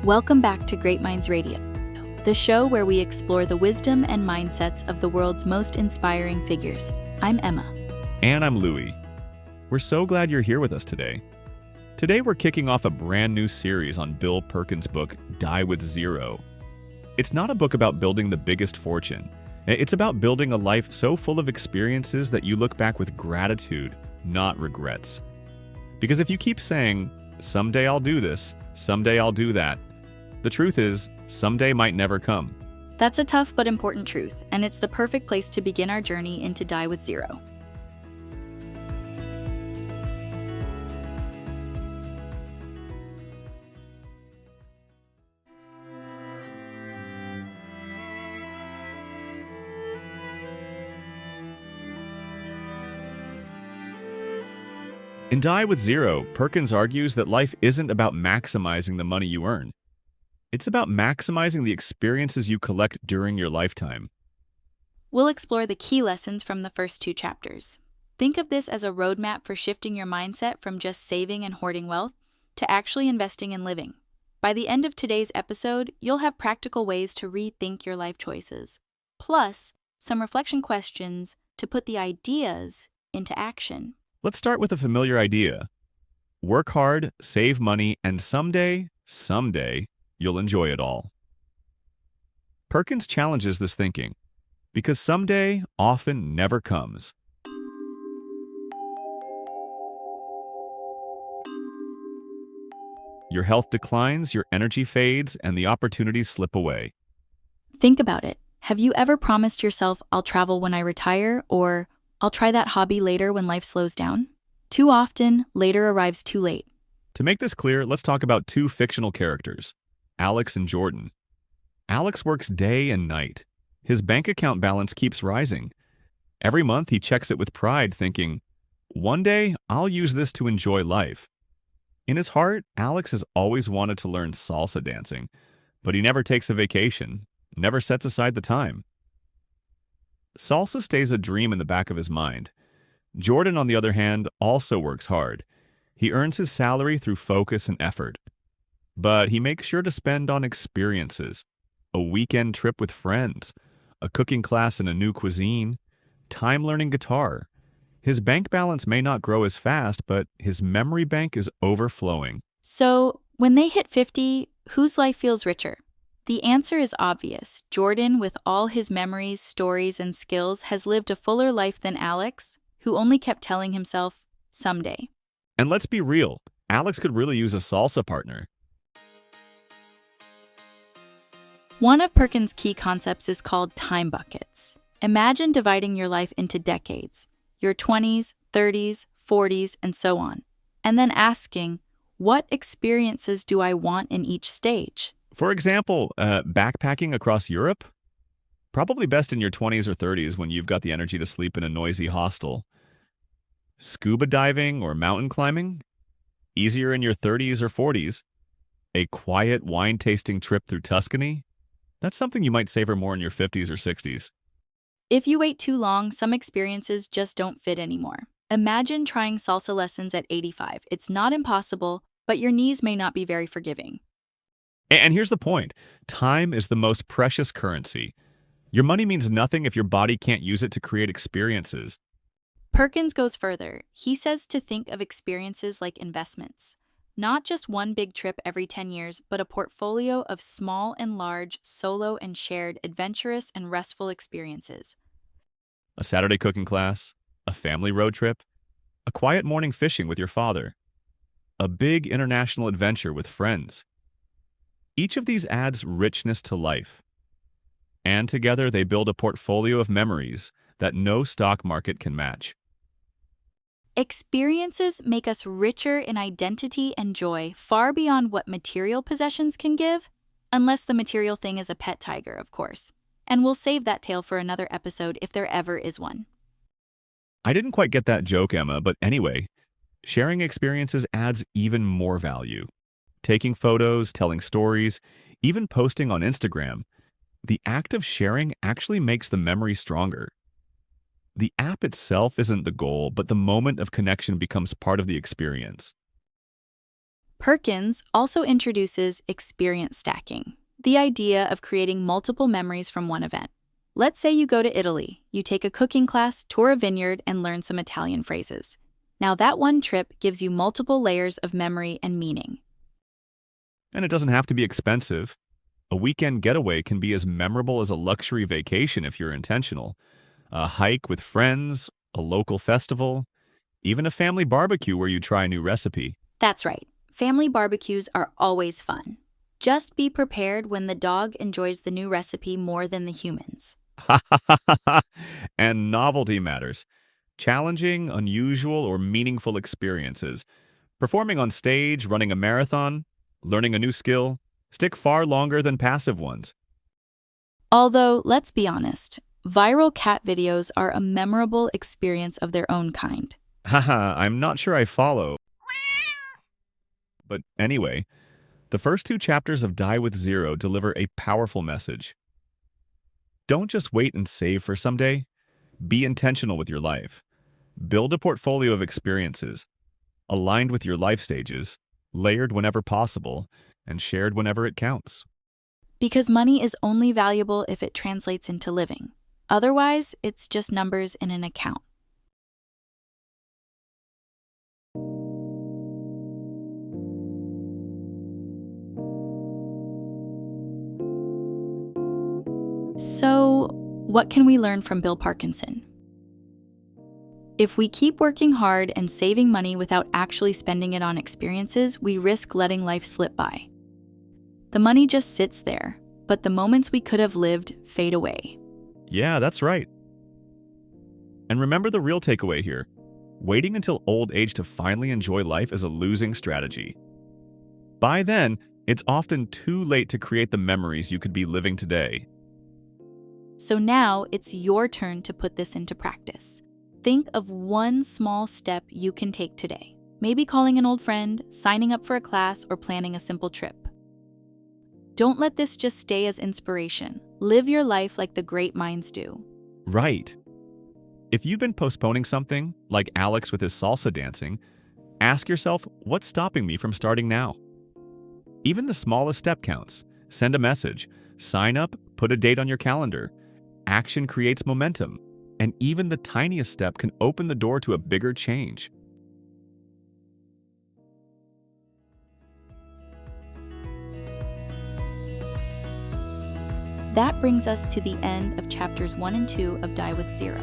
Welcome back to Great Minds Radio, the show where we explore the wisdom and mindsets of the world's most inspiring figures. I'm Emma. And I'm Louie. We're so glad you're here with us today. Today we're kicking off a brand new series on Bill Perkins' book, Die with Zero. It's not a book about building the biggest fortune. It's about building a life so full of experiences that you look back with gratitude, not regrets. Because if you keep saying, someday I'll do this, someday I'll do that, the truth is, someday might never come. That's a tough but important truth, and it's the perfect place to begin our journey into Die with Zero. In Die with Zero, Perkins argues that life isn't about maximizing the money you earn. It's about maximizing the experiences you collect during your lifetime. We'll explore the key lessons from the first two chapters. Think of this as a roadmap for shifting your mindset from just saving and hoarding wealth to actually investing and living. By the end of today's episode, you'll have practical ways to rethink your life choices, plus some reflection questions to put the ideas into action. Let's start with a familiar idea. Work hard, save money, and someday, you'll enjoy it all. Perkins challenges this thinking, because someday often never comes. Your health declines, your energy fades, and the opportunities slip away. Think about it. Have you ever promised yourself, I'll travel when I retire, or I'll try that hobby later when life slows down? Too often, later arrives too late. To make this clear, let's talk about two fictional characters, Alex and Jordan. Alex works day and night. His bank account balance keeps rising. Every month he checks it with pride, thinking, one day I'll use this to enjoy life. In his heart, Alex has always wanted to learn salsa dancing, but he never takes a vacation, never sets aside the time. Salsa stays a dream in the back of his mind. Jordan, on the other hand, also works hard. He earns his salary through focus and effort. But he makes sure to spend on experiences, a weekend trip with friends, a cooking class in a new cuisine, time learning guitar. His bank balance may not grow as fast, but his memory bank is overflowing. So, when they hit 50, whose life feels richer? The answer is obvious. Jordan, with all his memories, stories, and skills, has lived a fuller life than Alex, who only kept telling himself, someday. And let's be real, Alex could really use a salsa partner. One of Perkins' key concepts is called time buckets. Imagine dividing your life into decades, your 20s, 30s, 40s, and so on, and then asking, what experiences do I want in each stage? For example, backpacking across Europe? Probably best in your 20s or 30s when you've got the energy to sleep in a noisy hostel. Scuba diving or mountain climbing? Easier in your 30s or 40s. A quiet wine-tasting trip through Tuscany? That's something you might savor more in your 50s or 60s. If you wait too long, some experiences just don't fit anymore. Imagine trying salsa lessons at 85. It's not impossible, but your knees may not be very forgiving. And here's the point. Time is the most precious currency. Your money means nothing if your body can't use it to create experiences. Perkins goes further. He says to think of experiences like investments. Not just one big trip every 10 years, but a portfolio of small and large, solo and shared, adventurous and restful experiences. A Saturday cooking class, a family road trip, a quiet morning fishing with your father, a big international adventure with friends. Each of these adds richness to life. And together they build a portfolio of memories that no stock market can match. Experiences make us richer in identity and joy, far beyond what material possessions can give, unless the material thing is a pet tiger, of course. And we'll save that tale for another episode if there ever is one. I didn't quite get that joke, Emma, but anyway, sharing experiences adds even more value. Taking photos, telling stories, even posting on Instagram, the act of sharing actually makes the memory stronger. The app itself isn't the goal, but the moment of connection becomes part of the experience. Perkins also introduces experience stacking, the idea of creating multiple memories from one event. Let's say you go to Italy, you take a cooking class, tour a vineyard, and learn some Italian phrases. Now that one trip gives you multiple layers of memory and meaning. And it doesn't have to be expensive. A weekend getaway can be as memorable as a luxury vacation if you're intentional. A hike with friends, a local festival, even a family barbecue where you try a new recipe. That's right. Family barbecues are always fun. Just be prepared when the dog enjoys the new recipe more than the humans. And novelty matters. Challenging, unusual, or meaningful experiences. Performing on stage, running a marathon, learning a new skill, stick far longer than passive ones. Although, let's be honest, viral cat videos are a memorable experience of their own kind. Haha, I'm not sure I follow. But anyway, the first two chapters of Die with Zero deliver a powerful message. Don't just wait and save for someday. Be intentional with your life. Build a portfolio of experiences, aligned with your life stages, layered whenever possible, and shared whenever it counts. Because money is only valuable if it translates into living. Otherwise, it's just numbers in an account. So, what can we learn from Bill Parkinson? If we keep working hard and saving money without actually spending it on experiences, we risk letting life slip by. The money just sits there, but the moments we could have lived fade away. Yeah, that's right. And remember the real takeaway here. Waiting until old age to finally enjoy life is a losing strategy. By then, it's often too late to create the memories you could be living today. So now it's your turn to put this into practice. Think of one small step you can take today. Maybe calling an old friend, signing up for a class, or planning a simple trip. Don't let this just stay as inspiration. Live your life like the great minds do. Right. If you've been postponing something, like Alex with his salsa dancing, ask yourself, what's stopping me from starting now? Even the smallest step counts. Send a message, sign up, put a date on your calendar. Action creates momentum, and even the tiniest step can open the door to a bigger change. That brings us to the end of chapters 1 and 2 of Die with Zero.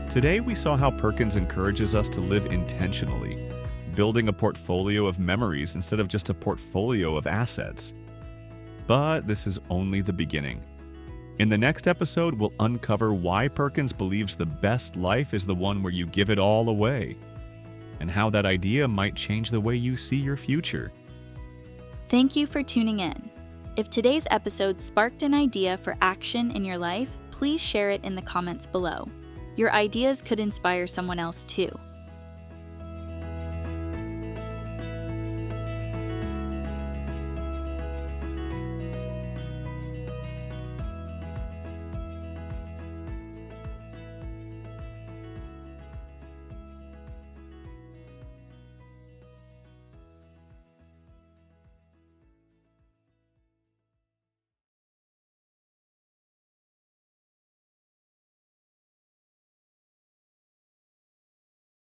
Today, we saw how Perkins encourages us to live intentionally, building a portfolio of memories instead of just a portfolio of assets. But this is only the beginning. In the next episode, we'll uncover why Perkins believes the best life is the one where you give it all away, and how that idea might change the way you see your future. Thank you for tuning in. If today's episode sparked an idea for action in your life, please share it in the comments below. Your ideas could inspire someone else too.